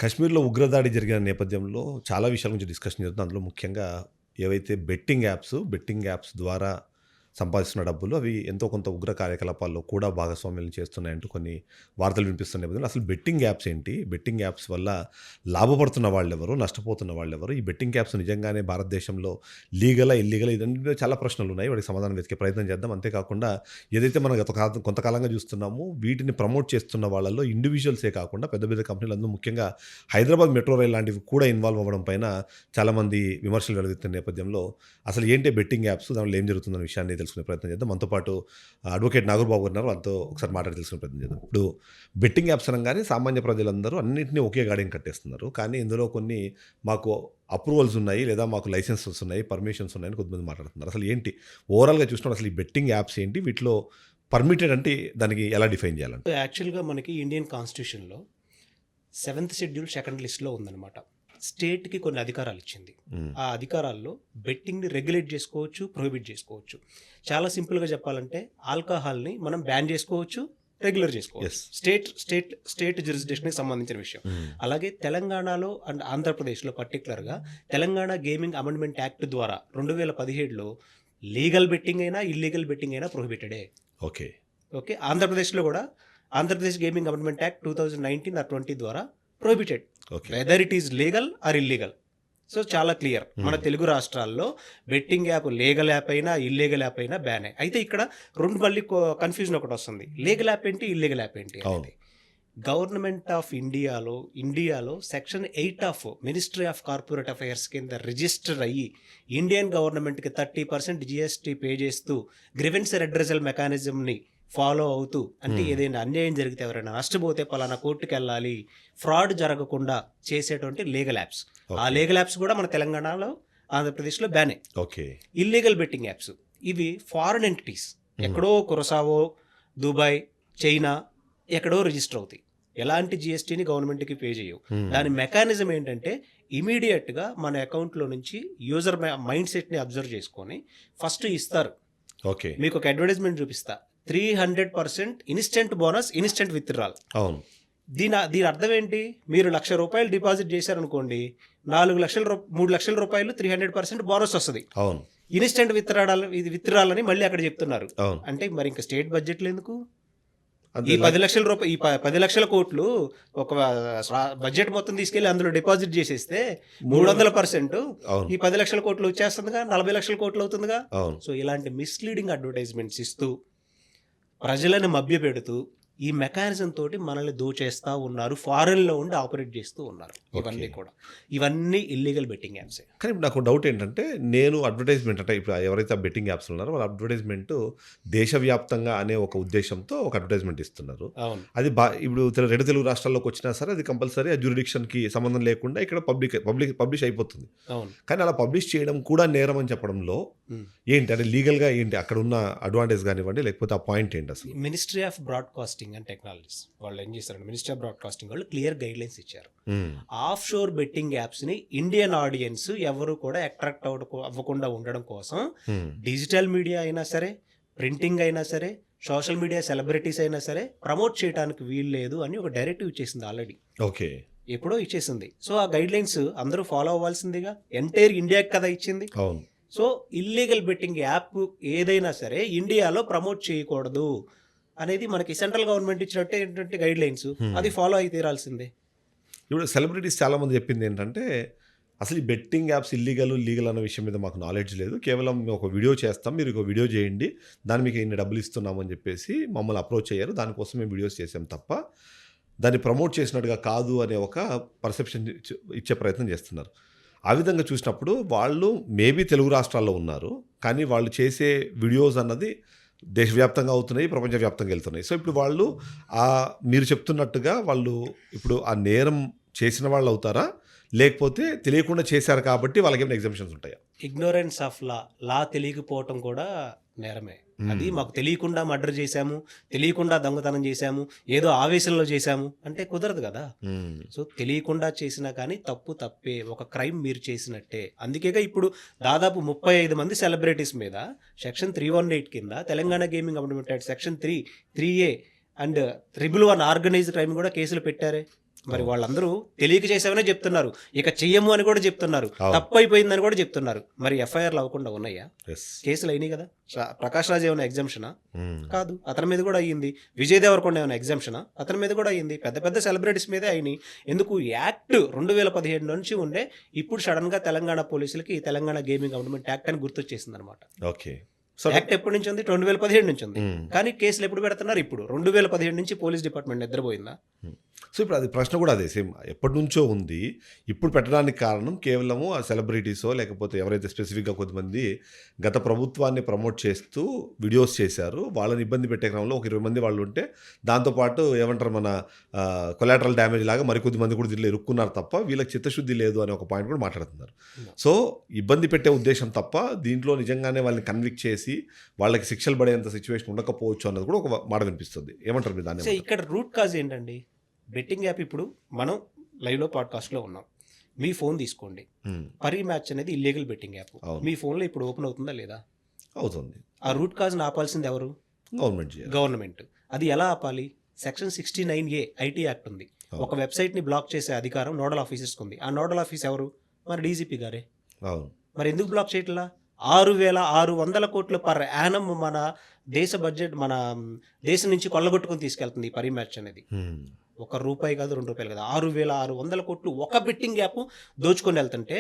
కశ్మీర్‌లో ఉగ్రదాడి జరిగిన నేపథ్యంలో చాలా విషయాల గురించి డిస్కషన్ జరుగుతుంది. అందులో ముఖ్యంగా ఏవైతే బెట్టింగ్ యాప్స్ ద్వారా సంపాదిస్తున్న డబ్బులు అవి ఎంతో కొంత ఉగ్ర కార్యకలాపాల్లో కూడా భాగస్వామ్యం చేస్తున్నాయంటూ కొన్ని వార్తలు వినిపిస్తున్న నేపథ్యంలో అసలు బెట్టింగ్ యాప్స్ ఏంటి? బెట్టింగ్ యాప్స్ వల్ల లాభపడుతున్న వాళ్ళెవరు? నష్టపోతున్న వాళ్ళెవరు? ఈ బెట్టింగ్ యాప్స్ నిజంగానే భారతదేశంలో లీగలా? ఇల్లీగలా? ఇదన్నీ చాలా ప్రశ్నలున్నాయి. వాటికి సమాధానం వెతికే ప్రయత్నం చేద్దాం. అంతేకాకుండా ఏదైతే మనం కొంతకాలంగా చూస్తున్నామో వీటిని ప్రమోట్ చేస్తున్న వాళ్ళలో ఇండివిజువల్సే కాకుండా పెద్ద పెద్ద కంపెనీలందరూ ముఖ్యంగా హైదరాబాద్ మెట్రో రైల్ లాంటివి కూడా ఇన్వాల్వ్ అవ్వడం పైన చాలామంది విమర్శలు వెలువెత్తున్న నేపథ్యంలో అసలు ఏంటి బెట్టింగ్ యాప్స్? దానిలో ఏం జరుగుతుందన్న విషయాన్ని తెలుసుకునే ప్రయత్నం చేద్దాం. మనతో పాటు అడ్వకేట్ నాగూర్బాబు గారు ఉన్నారు. వాళ్ళతో ఒకసారి మాట్లాడి తెలుసుకునే ప్రయత్నం చేద్దాం. ఇప్పుడు బెట్టింగ్ యాప్స్ అనగానే సామాన్య ప్రజలందరూ అన్నింటినీ ఒకే గాడిని కట్టేస్తున్నారు. కానీ ఇందులో కొన్ని మాకు అప్రూవల్స్ ఉన్నాయి, లేదా మాకు లైసెన్సెస్ ఉన్నాయి, పర్మిషన్స్ ఉన్నాయని కొంతమంది మాట్లాడుతున్నారు. అసలు ఏంటి ఓవరాల్గా చూసినప్పుడు అసలు ఈ బెట్టింగ్ యాప్స్ ఏంటి? వీటిలో పర్మిటెడ్ అంటే దానికి ఎలా డిఫైన్ చేయాలంటే? యాక్చువల్గా మనకి ఇండియన్ కాన్స్టిట్యూషన్లో 7th షెడ్యూల్ 2nd లిస్ట్లో ఉందన్నమాట. స్టేట్కి కొన్ని అధికారాలు ఇచ్చింది. ఆ అధికారాల్లో బెట్టింగ్ని రెగ్యులేట్ చేసుకోవచ్చు, ప్రొహిబిట్ చేసుకోవచ్చు. చాలా సింపుల్గా చెప్పాలంటే ఆల్కహాల్ని మనం బ్యాన్ చేసుకోవచ్చు, రెగ్యులర్ చేసుకోవచ్చు. స్టేట్ జ్యూరిస్డిక్షన్కి సంబంధించిన విషయం. అలాగే తెలంగాణలో అండ్ ఆంధ్రప్రదేశ్లో పర్టికులర్గా తెలంగాణ గేమింగ్ అమెండ్మెంట్ యాక్ట్ ద్వారా 2017లో లీగల్ బెట్టింగ్ అయినా ఇల్లీగల్ బెట్టింగ్ అయినా ప్రొహిబిటెడే. ఓకే ఆంధ్రప్రదేశ్లో కూడా Andhra Pradesh gaming amendment act 2019 or 20 ద్వారా prohibited, whether it is legal are illegal. So చాలా క్లియర్. మన తెలుగు రాష్ట్రాల్లో బెట్టింగ్ యాప్ లీగల్ యాప్ అయినా ఇల్లీగల్ యాప్ అయినా బ్యానే. అయితే ఇక్కడ మళ్ళీ కన్ఫ్యూజన్ ఒకటి వస్తుంది. లీగల్ యాప్ ఏంటి, ఇల్లీగల్ యాప్ ఏంటి అనేది. గవర్నమెంట్ ఆఫ్ ఇండియాలో section 8 of ministry of corporate affairs కింద రిజిస్టర్ అయ్యి ఇండియన్ గవర్నమెంట్కి 30% GST పే చేస్తూ గ్రివెన్స్ రెడ్రెసల్ మెకానిజంని ఫాలో అవుతూ, అంటే ఏదైనా అన్యాయం జరిగితే ఎవరైనా నష్టపోతే పలానా కోర్టుకు వెళ్ళాలి, ఫ్రాడ్ జరగకుండా చేసేటువంటి లీగల్ యాప్స్. ఆ లీగల్ యాప్స్ కూడా మన తెలంగాణలో ఆంధ్రప్రదేశ్లో బ్యానే. ఇల్లీగల్ బెట్టింగ్ యాప్స్ ఇవి ఫారెన్ ఎంటిటీస్, ఎక్కడో కురసావో, దుబాయ్, చైనా ఎక్కడో రిజిస్టర్ అవుతాయి. ఎలాంటి GSTని గవర్నమెంట్కి పే చేయవు. దాని మెకానిజం ఏంటంటే ఇమీడియట్గా మన అకౌంట్లో నుంచి యూజర్ మైండ్ సెట్ని అబ్జర్వ్ చేసుకొని ఫస్ట్ ఇస్తారు. మీకు ఒక అడ్వర్టైజ్మెంట్ చూపిస్తా, 300% ఇన్స్టెంట్ బోనస్, ఇన్స్టెంట్ విత్డ్రాల్. దీని అర్థం ఏంటి? మీరు ₹1,00,000 డిపాజిట్ చేశారనుకోండి, 3 లక్షల రూపాయలు 300% బోనస్ వస్తుంది. ఇన్స్టెంట్ విత్డ్రాల్ అని మళ్ళీ అక్కడ చెప్తున్నారు. అంటే మరి ఇంకా స్టేట్ బడ్జెట్లో ఎందుకు ఈ 10 లక్షల రూపాయలు, ఈ 10 లక్షల కోట్లు ఒక బడ్జెట్ మొత్తం తీసుకెళ్లి అందులో డిపాజిట్ చేసేస్తే 300% ఈ 10 లక్షల కోట్లు వచ్చేస్తుందిగా, 40 లక్షల కోట్లు అవుతుందిగా. సో ఇలాంటి మిస్లీడింగ్ అడ్వర్టైజ్మెంట్స్ ఇస్తూ ప్రజలను మభ్యపెడుతూ ఈ మెకానిజం తోటి మనల్ని దోచేస్తూ ఉన్నారు. ఫారెన్లో ఉండి ఆపరేట్ చేస్తూ ఉన్నారు. ఇవన్నీ ఇల్లీగల్ బెట్టింగ్ యాప్సే. కానీ ఇప్పుడు నాకు డౌట్ ఏంటంటే, నేను అడ్వర్టైజ్మెంట్ అంటే ఇప్పుడు ఎవరైతే బెట్టింగ్ యాప్స్ ఉన్నారో వాళ్ళ అడ్వర్టైజ్మెంట్ దేశవ్యాప్తంగా అనే ఒక ఉద్దేశంతో ఒక అడ్వర్టైజ్మెంట్ ఇస్తున్నారు. అది ఇప్పుడు 2 తెలుగు రాష్ట్రాల్లోకి వచ్చినా సరే అది కంపల్సరీ ఆ జ్యూరిడిక్షన్కి సంబంధం లేకుండా ఇక్కడ పబ్లిష్ అయిపోతుంది. కానీ అలా పబ్లిష్ చేయడం కూడా నేరం అని చెప్పడంలో ఏంటి అంటే లీగల్గా ఏంటి అక్కడ ఉన్న అడ్వాంటేజ్ కానివ్వండి, లేకపోతే ఆ పాయింట్ ఏంటి అసలు? Ministry of broadcasting and technologies వాళ్ళు ఏం చేస్తారంటే, మినిస్ట్రీ ఆఫ్ బ్రాడ్కాస్టింగ్ వాళ్ళు క్లియర్ గైడ్ లైన్స్ ఇచ్చారు. ఆఫ్ షోర్ బెట్టింగ్ యాప్స్ ని ఇండియన్ ఆడియన్స్ ఎవరు కూడా అట్రాక్ట్ అవ్వకుండా ఉండడం కోసం డిజిటల్ మీడియా అయినా సరే, ప్రింటింగ్ అయినా సరే, సోషల్ మీడియా సెలబ్రిటీస్ అయినా సరే ప్రమోట్ చేయడానికి వీలు లేదు అని ఒక డైరెక్టివ్ ఇచ్చేసింది ఆల్రెడీ. ఎప్పుడో ఇచ్చేసింది. సో ఆ గైడ్ లైన్స్ అందరూ ఫాలో అవ్వాల్సిందిగా, ఎంటైర్ ఇండియాకి కదా ఇచ్చింది. సో ఇల్లీగల్ బెట్టింగ్ యాప్ ఏదైనా సరే ఇండియాలో ప్రమోట్ చేయకూడదు అనేది మనకి సెంట్రల్ గవర్నమెంట్ ఇచ్చినట్టు గైడ్ లైన్స్, అది ఫాలో అయి తీరాల్సిందే. ఇప్పుడు సెలబ్రిటీస్ చాలామంది చెప్పింది ఏంటంటే, అసలు ఈ బెట్టింగ్ యాప్స్ లీగల్ అన్న విషయం మీద మాకు నాలెడ్జ్ లేదు, కేవలం మేము ఒక వీడియో చేస్తాం, మీరు ఒక వీడియో చేయండి, దాన్ని మీకు ఇన్ని డబ్బులు ఇస్తున్నామని చెప్పేసి మమ్మల్ని అప్రోచ్ అయ్యారు, దానికోసం మేము వీడియోస్ చేసాం తప్ప దాన్ని ప్రమోట్ చేసినట్టుగా కాదు అనే ఒక పర్సెప్షన్ ఇచ్చే ప్రయత్నం చేస్తున్నారు. ఆ విధంగా చూసినప్పుడు వాళ్ళు మేబీ తెలుగు రాష్ట్రాల్లో ఉన్నారు, కానీ వాళ్ళు చేసే వీడియోస్ అన్నది దేశవ్యాప్తంగా అవుతున్నాయి, ప్రపంచవ్యాప్తంగా వెళ్తున్నాయి. సో ఇప్పుడు వాళ్ళు మీరు చెప్తున్నట్టుగా వాళ్ళు ఇప్పుడు ఆ నేరం చేసిన వాళ్ళు అవుతారా, లేకపోతే తెలియకుండా చేశారు కాబట్టి వాళ్ళకి ఏమైనా ఎగ్జామ్షన్స్ ఉంటాయా? ఇగ్నోరెన్స్ ఆఫ్ లా తెలియకపోవటం కూడా నేరమే. అది మాకు తెలియకుండా మర్డర్ చేశాము, తెలియకుండా దొంగతనం చేశాము, ఏదో ఆవేశంలో చేశాము అంటే కుదరదు కదా. సో తెలియకుండా చేసినా కానీ తప్పే, ఒక క్రైమ్ మీరు చేసినట్టే. అందుకేగా ఇప్పుడు దాదాపు 35 మంది సెలబ్రిటీస్ మీద సెక్షన్ 318 కింద Telangana gaming amendment act section 3A and 111 organised crime కూడా కేసులు పెట్టారే. మరి వాళ్ళందరూ తెలియక చేసామనే చెప్తున్నారు, ఇక చెయ్యము అని కూడా చెప్తున్నారు, అవును. తప్పు అయిపోయిందని కూడా చెప్తున్నారు. మరి ఎఫ్ఐఆర్లు అవ్వకుండా ఉన్నాయా? ఎస్. కేసులు అయినాయి కదా. ప్రకాష్ రాజ్ ఏమైనా ఎగ్జామ్షనా? కాదు, అతని మీద కూడా అయ్యింది. విజయ్ దేవరకొండ ఏమైనా ఎగ్జామ్షనా? అతని మీద కూడా అయ్యింది. పెద్ద పెద్ద సెలబ్రిటీస్ మీదే అయినాయి. ఎందుకు? యాక్ట్ 2017 నుంచి ఉండే, ఇప్పుడు సడన్ గా తెలంగాణ పోలీసులకి ఈ తెలంగాణ గేమింగ్ గవర్నమెంట్ యాక్ట్ అని గుర్తొచ్చేసింది అనమాట. ఓకే. సో యాక్ట్ ఎప్పటి నుంచి ఉంది? 2017 నుంచి ఉంది. కానీ కేసులు ఎప్పుడు పెడుతున్నారు? ఇప్పుడు 2017 నుంచి పోలీస్ డిపార్ట్మెంట్ నిద్రపోయిందా? సో ఇప్పుడు అది ప్రశ్న కూడా అదే సేమ్, ఎప్పటి నుంచో ఉంది. ఇప్పుడు పెట్టడానికి కారణం కేవలము ఆ సెలబ్రిటీసో లేకపోతే ఎవరైతే స్పెసిఫిక్గా కొద్దిమంది గత ప్రభుత్వాన్ని ప్రమోట్ చేస్తూ వీడియోస్ చేశారు, వాళ్ళని ఇబ్బంది పెట్టే క్రమంలో ఒక 20 మంది వాళ్ళు ఉంటే దాంతోపాటు ఏమంటారు మన కొలాటరల్ డ్యామేజ్ లాగా మరికొద్ది మంది కూడా దీనిలో ఇరుక్కున్నారు తప్ప వీళ్ళకి చిత్తశుద్ధి లేదు అనే ఒక పాయింట్ కూడా మాట్లాడుతున్నారు. సో ఇబ్బంది పెట్టే ఉద్దేశం తప్ప దీంట్లో నిజంగానే వాళ్ళని కన్విక్ట్ చేసి వాళ్ళకి శిక్షలు పడేంత సిచ్యువేషన్ ఉండకపోవచ్చు అన్నది కూడా ఒక మాట వినిపిస్తుంది. ఏమంటారు మీరు దాన్ని? సో ఇక్కడ రూట్ కాజ్ ఏంటండి? బెట్టింగ్ యాప్, ఇప్పుడు మనం లైవ్లో పాడ్కాస్ట్లో ఉన్నాం, మీ ఫోన్ తీసుకోండి. పరీ మ్యాచ్ అనేది ఇల్లీగల్ బెట్టింగ్ యాప్. అవును. మీ ఫోన్లో ఇప్పుడు ఓపెన్ అవుతుందా లేదా? అవుతుంది. ఆ రూట్ కాజ్ని ఆపాల్సింది ఎవరు? గవర్నమెంట్ చేయాలి. గవర్నమెంట్. అది ఎలా ఆపాలి? సెక్షన్ 69A ఐటీ యాక్ట్ ఉంది. ఒక వెబ్సైట్ని బ్లాక్ చేసే అధికారం నోడల్ ఆఫీసర్స్కి ఉంది. ఆ నోడల్ ఆఫీస్ ఎవరు? మన డీజీపీ గారే. అవును. మరి ఎందుకు బ్లాక్ చేయట్లా? 6,600 కోట్లు పర్ యానం మన దేశ బడ్జెట్, మన దేశం నుంచి కొల్లగొట్టుకుని తీసుకెళ్తుంది ఈ పరీ మ్యాచ్ అనేది. ₹1 కాదు, ₹2 కాదు, 6,600 కోట్లు ఒక బెట్టింగ్ యాప్ దోచుకొని వెళ్తుంటే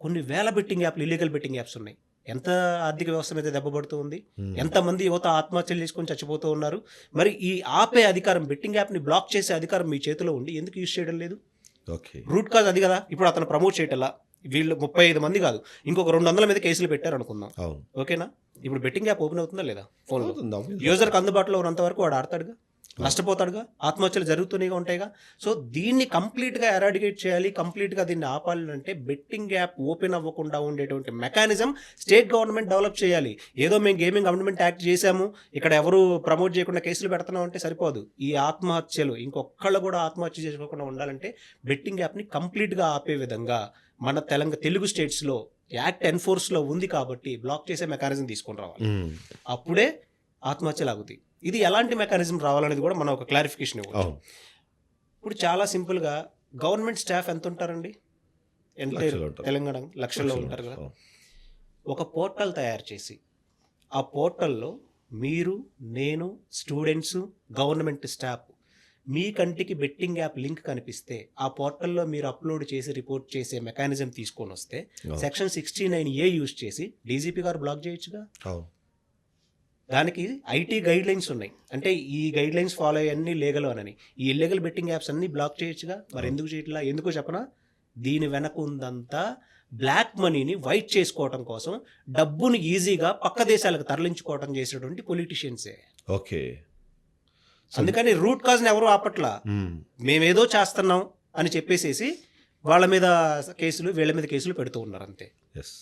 కొన్ని వేల బెట్టింగ్ యాప్లు, ఇల్లీగల్ బెట్టింగ్ యాప్స్ ఉన్నాయి. ఎంత ఆర్థిక వ్యవస్థ మీద దెబ్బపడుతూ ఉంది, ఎంతమంది యువత ఆత్మహత్యలు చేసుకొని చచ్చిపోతూ ఉన్నారు. మరి ఈ ఆపే అధికారం, బెట్టింగ్ యాప్ని బ్లాక్ చేసే అధికారం మీ చేతిలో ఉండి ఎందుకు యూజ్ చేయడం లేదు? ఓకే. రూట్ కాజ్ అది కదా. ఇప్పుడు అతను ప్రమోట్ చేయటల్లా, వీళ్ళు 35 మంది కాదు, ఇంకొక 200 మీద కేసులు పెట్టారు అనుకుందాం. అవును. ఓకేనా? ఇప్పుడు బెట్టింగ్ యాప్ ఓపెన్ అవుతుందా లేదా? ఫోన్లో అవుతుంది, obviously. యూజర్కి అందుబాటులో ఉన్నంత వరకు వాడు ఆడతాడుగా, నష్టపోతాడుగా, ఆత్మహత్యలు జరుగుతూనే ఉంటాయిగా. సో దీన్ని కంప్లీట్గా ఎరాడికేట్ చేయాలి, కంప్లీట్గా దీన్ని ఆపాలి అంటే బెట్టింగ్ యాప్ ఓపెన్ అవ్వకుండా ఉండేటువంటి మెకానిజం స్టేట్ గవర్నమెంట్ డెవలప్ చేయాలి. ఏదో మేము గేమింగ్ గవర్నమెంట్ యాక్ట్ చేశాము, ఇక్కడ ఎవరు ప్రమోట్ చేయకుండా కేసులు పెడుతున్నాం అంటే సరిపోదు. ఈ ఆత్మహత్యలు ఇంకొకళ్ళు కూడా ఆత్మహత్య చేసుకోకుండా ఉండాలంటే బెట్టింగ్ యాప్ని కంప్లీట్గా ఆపే విధంగా మన తెలుగు స్టేట్స్లో యాక్ట్ ఎన్ఫోర్స్లో ఉంది కాబట్టి బ్లాక్ చేసే మెకానిజం తీసుకొని రావాలి. అప్పుడే ఆత్మహత్యలు ఆగుతాయి. ఇది ఎలాంటి మెకానిజం రావాలనేది కూడా మనం ఒక క్లారిఫికేషన్ ఇవ్వచ్చు. ఇప్పుడు చాలా సింపుల్గా గవర్నమెంట్ స్టాఫ్ ఎంత ఉంటారండి? తెలంగాణ లక్షల్లో ఉంటారు కదా. ఒక పోర్టల్ తయారు చేసి ఆ పోర్టల్లో మీరు, నేను, స్టూడెంట్స్, గవర్నమెంట్ స్టాఫ్ మీ కంటికి బెట్టింగ్ యాప్ లింక్ కనిపిస్తే ఆ పోర్టల్లో మీరు అప్లోడ్ చేసి రిపోర్ట్ చేసే మెకానిజం తీసుకొని వస్తే సెక్షన్ 69A యూజ్ చేసి డీజీపీ గారు బ్లాక్ చేయొచ్చుగా. దానికి ఐటీ గైడ్ లైన్స్ ఉన్నాయి. అంటే ఈ గైడ్ లైన్స్ ఫాలో అయ్యి లీగల్ అని, ఈ ఇల్లీగల్ బెట్టింగ్ యాప్స్ అన్ని బ్లాక్ చేయొచ్చుగా. మరి ఎందుకు చేయట్లా? ఎందుకో చెప్పనా? దీని వెనక ఉందంతా బ్లాక్ మనీని వైట్ చేసుకోవటం కోసం, డబ్బును ఈజీగా పక్క దేశాలకు తరలించుకోవటం చేసేటువంటి పొలిటీషియన్సే. ఓకే. అందుకని రూట్ కాజ్ని ఎవరు ఆపట్లా. మేమేదో చేస్తున్నాం అని చెప్పేసేసి వాళ్ళ మీద కేసులు, వీళ్ళ మీద కేసులు పెడుతూ ఉన్నారు అంతే. ఎస్.